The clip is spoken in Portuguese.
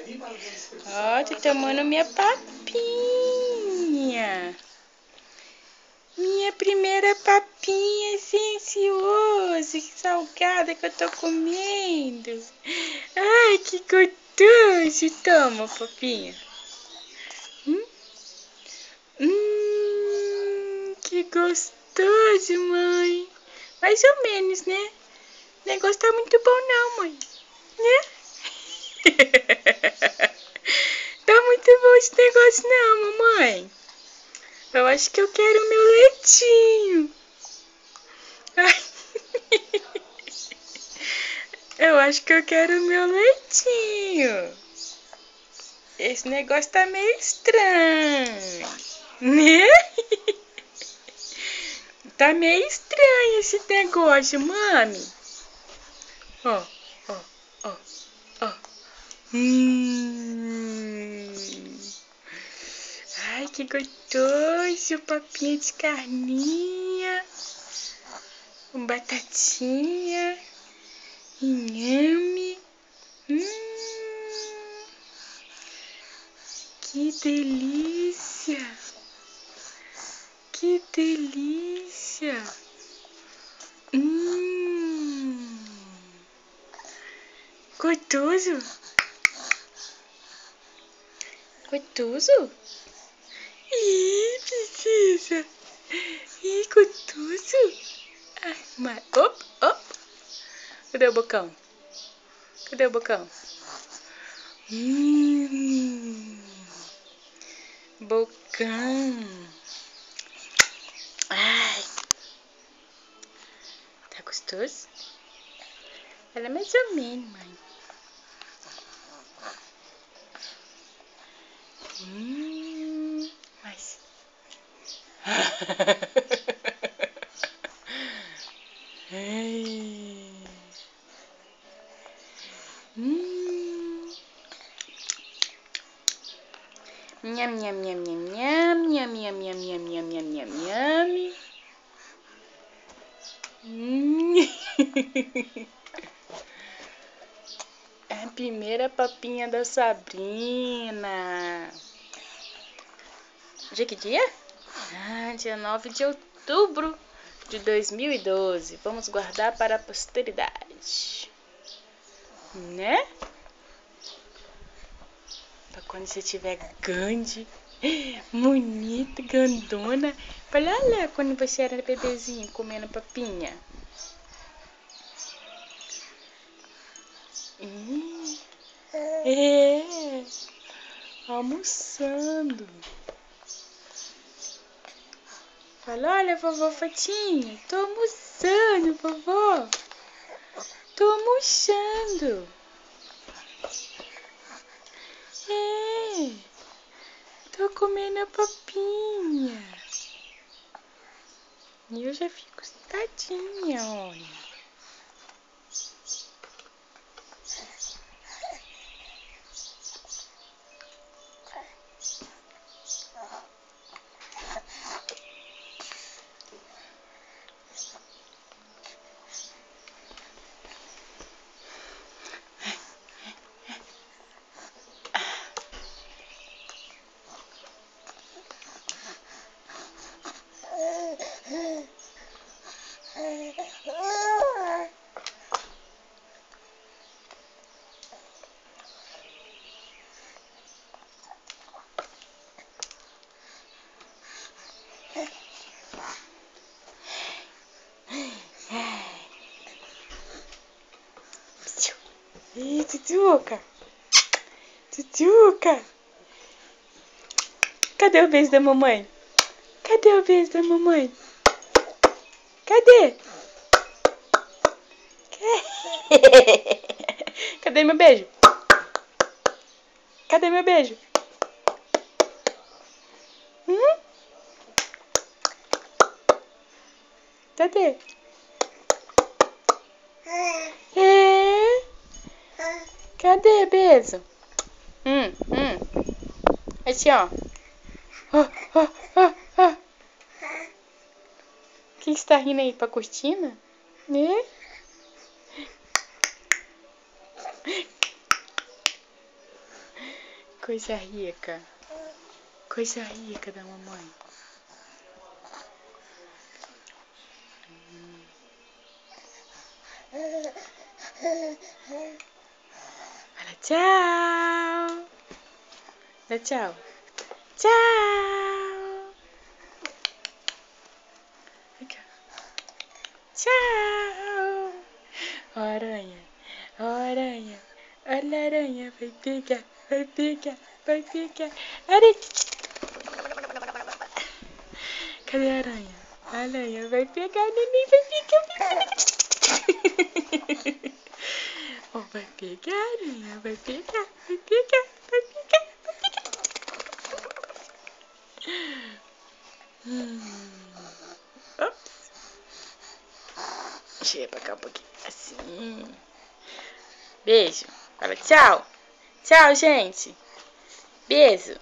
Ó, tô tomando minha papinha. Minha primeira papinha silenciosa, que salgada que eu tô comendo. Ai, que gostoso. Toma, papinha. Que gostoso, mãe. Mais ou menos, né? O negócio tá muito bom não, mãe. Né? Tá muito bom esse negócio não, mamãe. Eu acho que eu quero meu leitinho. Ai. Eu acho que eu quero meu leitinho. Esse negócio tá meio estranho, né? Tá meio estranho esse negócio, mami. Ó, ó, ó, ó. Ai, que gostoso. Papinha de carninha. Com batatinha. Inhame. Que delícia. Que delícia. Gostoso. Gostoso? Ih, princesa. Ih, gostoso. Ai, mas... Op, op. Cadê o bocão? Cadê o bocão? Bocão. Ai. Tá gostoso? Ela é mais ou menos, mãe. Mais. Ai. Nham, nham, nham, nham, nham, nham, nham, nham, nham, nham, nham, nham, nham. É a primeira papinha da Sabrina. Dia que dia? Dia 9 de outubro de 2012. Vamos guardar para a posteridade. Né? Pra quando você tiver grande, bonita, grandona. Olha lá quando você era bebezinho comendo papinha. É, almoçando. Fala, olha, vovó Fatinha, tô almoçando, vovó. Tô almoçando. É, tô comendo a papinha. E eu já fico tadinha, olha. Ih, Tutuca. Tutuca. Cadê o beijo da mamãe? Cadê o beijo da mamãe? Cadê? Cadê meu beijo? Cadê meu beijo? Cadê? É? Cadê beijo? Assim, ó. O que você tá rindo aí? Pra cortina? Né? Coisa rica. Coisa rica da mamãe. Fala tchau. Dá tchau. Tchau. Tchau. Ó a aranha. Ó a aranha. Olha a aranha. Vai pegar. Vai pegar. Vai pegar. Aranha. Cadê a aranha? A aranha vai pegar. Neném vai pegar. Oh, vai pegar, aranha. Vai pegar. Vai pegar. Vai pegar. Vai pegar. Ops. Chega pra cá um pouquinho. Assim. Beijo. Fala tchau. Tchau, gente. Beijo.